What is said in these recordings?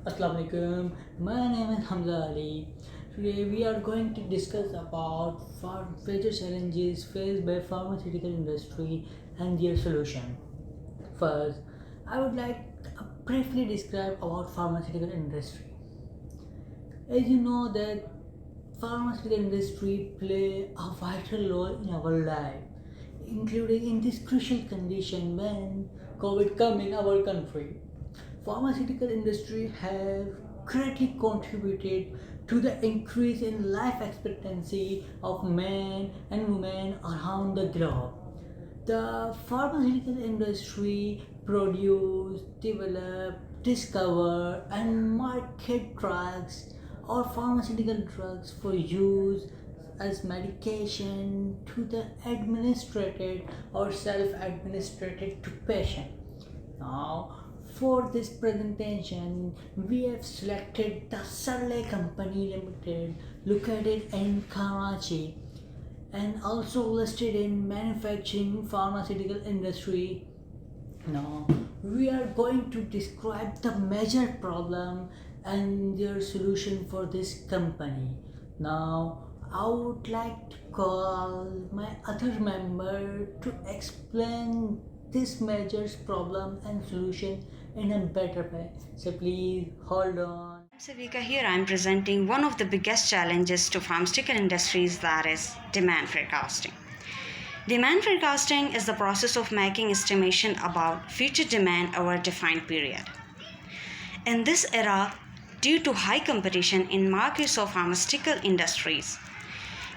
Assalamualaikum. My name is Hamza Ali. Today we are going to discuss about major challenges faced by pharmaceutical industry and their solution. First, I would like to briefly describe about pharmaceutical industry. As you know that pharmaceutical industry play a vital role in our life, including in this crucial condition when COVID come in our country. Pharmaceutical industry have greatly contributed to the increase in life expectancy of men and women around the globe. The pharmaceutical industry produce, develop, discover and market drugs or pharmaceutical drugs for use as medication to the administrated or self-administrated to patient. Now, for this presentation, we have selected the Sarle Company Limited located in Karachi and also listed in manufacturing pharmaceutical industry. Now, we are going to describe the major problem and their solution for this company. Now, I would like to call my other member to explain this major problem and solution in a better way. So please hold on. Savika here. I'm presenting one of the biggest challenges to pharmaceutical industries, that is demand forecasting. Demand forecasting is the process of making estimation about future demand over a defined period. In this era, due to high competition in markets of pharmaceutical industries,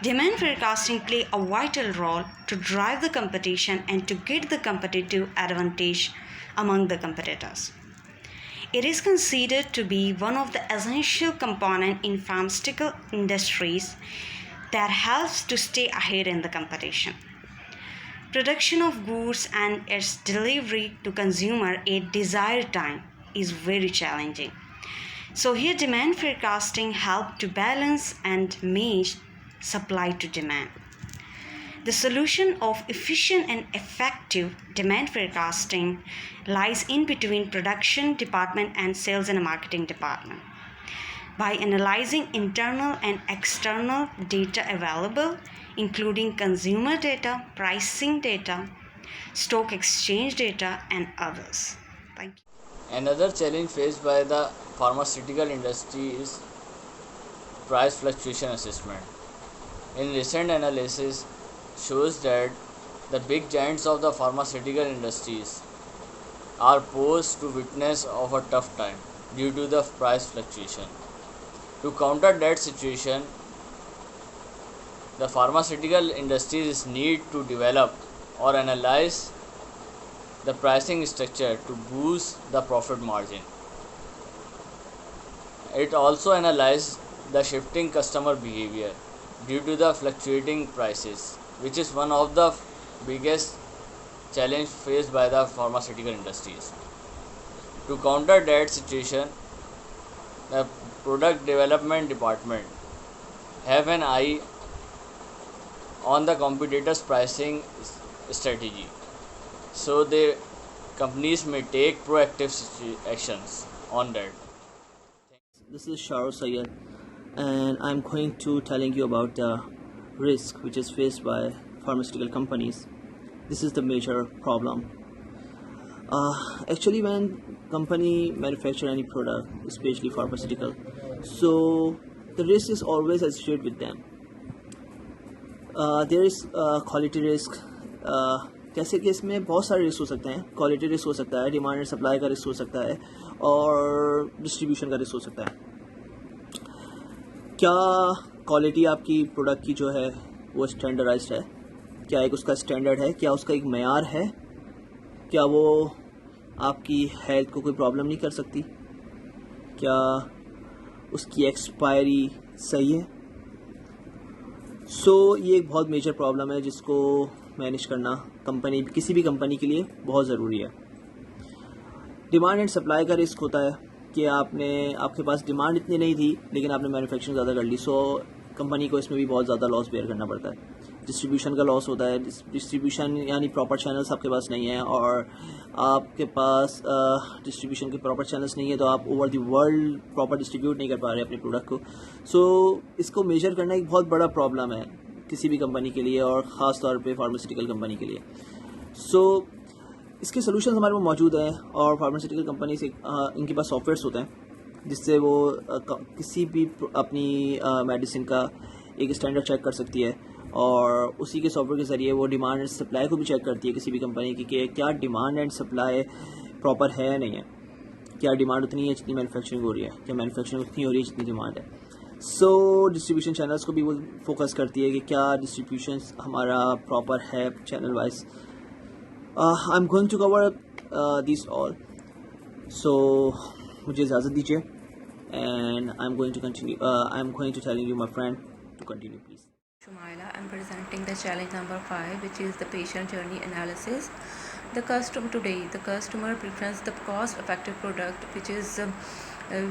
demand forecasting play a vital role to drive the competition and to get the competitive advantage among the competitors. It is considered to be one of the essential components in pharmaceutical industries that helps to stay ahead in the competition. Production of goods and its delivery to consumer at desired time is very challenging. So here demand forecasting help to balance and match supply to demand. The solution of efficient and effective demand forecasting lies in between production department and sales and marketing department. By analyzing internal and external data available, including consumer data, pricing data, stock exchange data, and others. Thank you. Another challenge faced by the pharmaceutical industry is price fluctuation assessment. In recent analysis shows that the big giants of the pharmaceutical industries are posed to witness of a tough time due to the price fluctuation. To counter that situation, the pharmaceutical industries need to develop or analyze the pricing structure to boost the profit margin. It also analyzes the shifting customer behavior due to the fluctuating prices, which is one of the biggest challenge faced by the pharmaceutical industries. To counter that situation, the product development department have an eye on the competitors' pricing strategy, so the companies may take proactive actions on that. This is Shahrukh Sayyed, and I'm going to telling you about the risk which is faced by pharmaceutical companies. This is the major problem. Actually, when company manufacture any product, especially pharmaceutical, so the risk is always associated with them. There is quality risk. जैसे कि इसमें बहुत सारे risk हो सकते हैं. Quality risk हो सकता है, डिमांड एंड सप्लाई का रिस्क हो सकता है, और डिस्ट्रीब्यूशन का रिस्क हो सकता है. क्या क्वालिटी आपकी प्रोडक्ट की जो है वो स्टैंडर्डाइज्ड है? क्या एक उसका स्टैंडर्ड है? क्या उसका एक मयार है? क्या वो आपकी हेल्थ को कोई प्रॉब्लम नहीं कर सकती? क्या उसकी एक्सपायरी सही है? ये एक बहुत मेजर प्रॉब्लम है जिसको मैनेज करना किसी भी कंपनी के लिए बहुत ज़रूरी है. डिमांड एंड सप्लाई का रिस्क होता है कि आपके पास डिमांड इतनी नहीं थी लेकिन आपने मैन्युफैक्चरिंग ज़्यादा कर ली, कंपनी को इसमें भी बहुत ज़्यादा लॉस बेयर करना पड़ता है. डिस्ट्रीब्यूशन का लॉस होता है। डिस्ट्रीब्यूशन यानी प्रॉपर चैनल्स आपके पास नहीं है, और आपके पास डिस्ट्रीब्यूशन के प्रॉपर चैनल्स नहीं है, तो आप over the world proper distribute नहीं कर पा रहे अपने प्रोडक्ट को। सो इसको मेजर करना एक बहुत बड़ा प्रॉब्लम है किसी भी कंपनी के लिए, और ख़ास तौर पे फार्मास्यूटिकल कंपनी के लिए। सो इसके सोल्यूशन हमारे पास मौजूद हैं, और फार्मास्यूटिकल कंपनी से इनके पास सॉफ्टवेयर्स होते हैं जिससे वो किसी भी अपनी मेडिसिन का एक स्टैंडर्ड चेक कर सकती है, और उसी के सॉफ्टवेयर के ज़रिए वो डिमांड एंड सप्लाई को भी चेक करती है किसी भी कंपनी की कि क्या डिमांड एंड सप्लाई प्रॉपर है या नहीं है, क्या डिमांड उतनी है जितनी मैन्युफैक्चरिंग हो रही है, क्या मैन्युफैक्चरिंग उतनी हो रही है जितनी डिमांड है। सो डिस्ट्रीब्यूशन चैनल्स को भी वो फोकस करती है कि क्या डिस्ट्रीब्यूशन हमारा प्रॉपर है channel wise. I am going to cover this all, so मुझे इजाज़त दीजिए, and I am going to telling you my friend to continue please. Shumaila, I'm presenting the challenge number 5, which is the patient journey analysis. The customer prefers the cost-effective product, which is a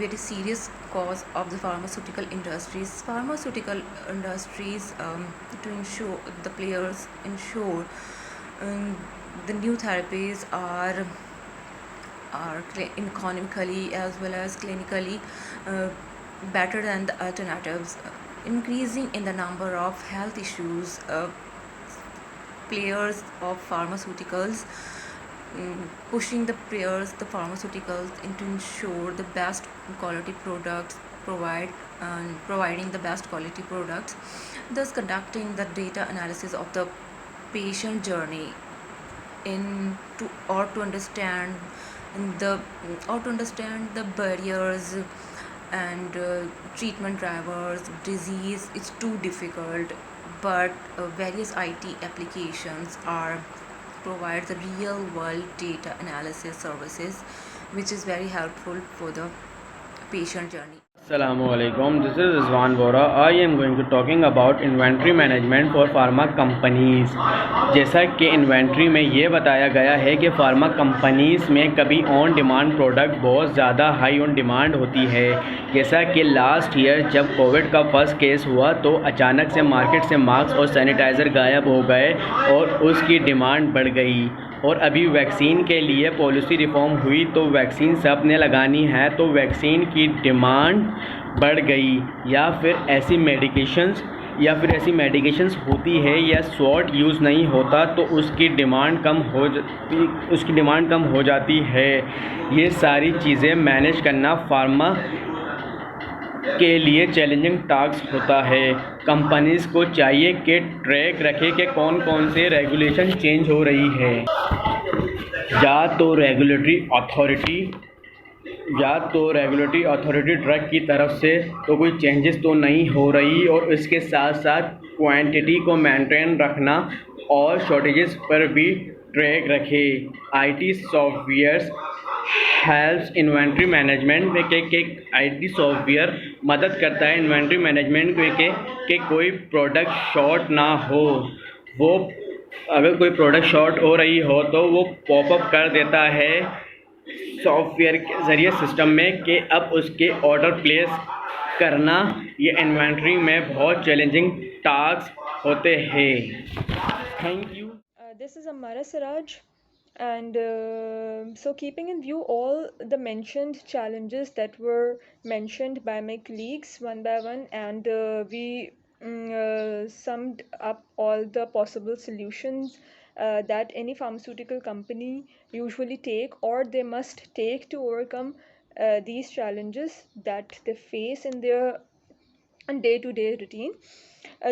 very serious cause of the pharmaceutical industries. Pharmaceutical industries to ensure the players ensure the new therapies are economically as well as clinically better than the alternatives, increasing in the number of health issues. Players of pharmaceuticals, pushing the pharmaceuticals into ensure the best quality products, providing the best quality products, thus conducting the data analysis of the patient journey to understand the barriers and treatment drivers. Disease is too difficult, but various IT applications provide the real world data analysis services, which is very helpful for the patient journey. Assalamualaikum, this is Rizwan Vora. I am going to talking about inventory management for pharma companies. जैसा कि inventory में ये बताया गया है कि pharma companies में कभी ऑन डिमांड प्रोडक्ट बहुत ज़्यादा हाई ऑन डिमांड होती है। जैसा कि लास्ट ईयर जब कोविड का फर्स्ट केस हुआ तो अचानक से मार्केट से मास्क और सैनिटाइज़र गायब हो गए और उसकी डिमांड बढ़ गई। और अभी वैक्सीन के लिए पॉलिसी रिफॉर्म हुई तो वैक्सीन सब ने लगानी है तो वैक्सीन की डिमांड बढ़ गई, या फिर ऐसी मेडिकेशंस होती है या शॉर्ट यूज़ नहीं होता तो उसकी डिमांड कम हो जाती है। ये सारी चीज़ें मैनेज करना फार्मा के लिए चैलेंजिंग टास्क होता है। कंपनीज़ को चाहिए कि ट्रैक रखे कि कौन कौन से रेगुलेशन चेंज हो रही है, या तो रेगुलेटरी अथॉरिटी ड्रग की तरफ से तो कोई चेंजेस तो नहीं हो रही, और इसके साथ साथ क्वांटिटी को मेंटेन रखना और शॉर्टेजेस पर भी ट्रैक रखे। IT softwares helps inventory management में के IT सॉफ्टवेयर मदद करता है इन्वेंट्री मैनेजमेंट में कि कोई प्रोडक्ट शॉर्ट ना हो। वो अगर कोई प्रोडक्ट शॉर्ट हो रही हो तो वो पॉपअप कर देता है सॉफ्टवेयर के ज़रिए सिस्टम में कि अब उसके ऑर्डर प्लेस करना। ये इन्वेंट्री में बहुत चैलेंजिंग टास्क होते हैं। Thank you. This is Amara Siraj, and so keeping in view all the mentioned challenges that were mentioned by my colleagues one by one, and we summed up all the possible solutions that any pharmaceutical company usually take or they must take to overcome these challenges that they face in their day-to-day routine.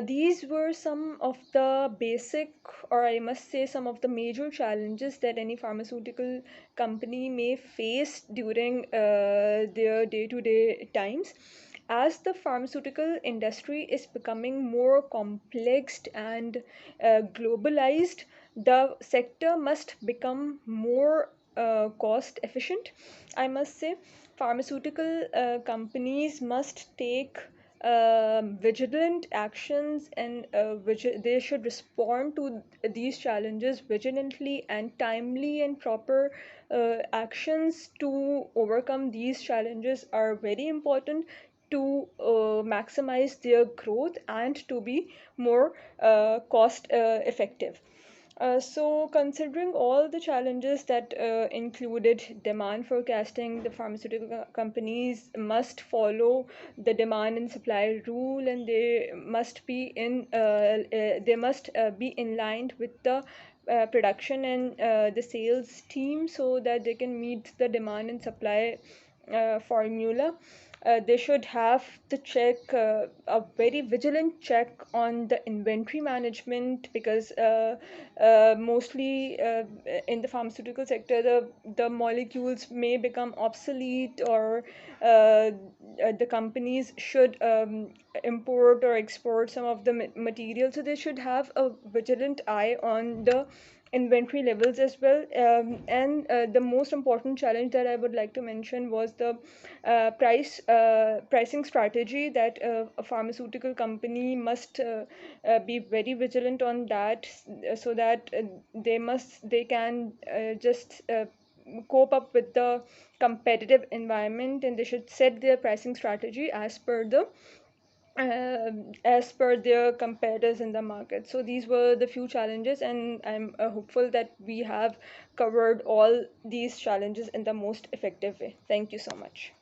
These were some of the basic, or I must say, some of the major challenges that any pharmaceutical company may face during their day-to-day times. As the pharmaceutical industry is becoming more complex and globalized, the sector must become more cost efficient. I must say, pharmaceutical companies must take vigilant actions, and they should respond to these challenges vigilantly, and timely and proper actions to overcome these challenges are very important to maximize their growth and to be more cost effective. So, considering all the challenges that included demand forecasting, the pharmaceutical companies must follow the demand and supply rule, and they must be in line with the production and the sales team so that they can meet the demand and supply formula. They should have to check a very vigilant check on the inventory management, because mostly in the pharmaceutical sector the molecules may become obsolete, or the companies should import or export some of the material, so they should have a vigilant eye on the inventory levels as well. And the most important challenge that I would like to mention was the pricing strategy, that a pharmaceutical company must be very vigilant on that, so that they can just cope up with the competitive environment, and they should set their pricing strategy as per their competitors in the market. So these were the few challenges, and I'm hopeful that we have covered all these challenges in the most effective way. Thank you so much.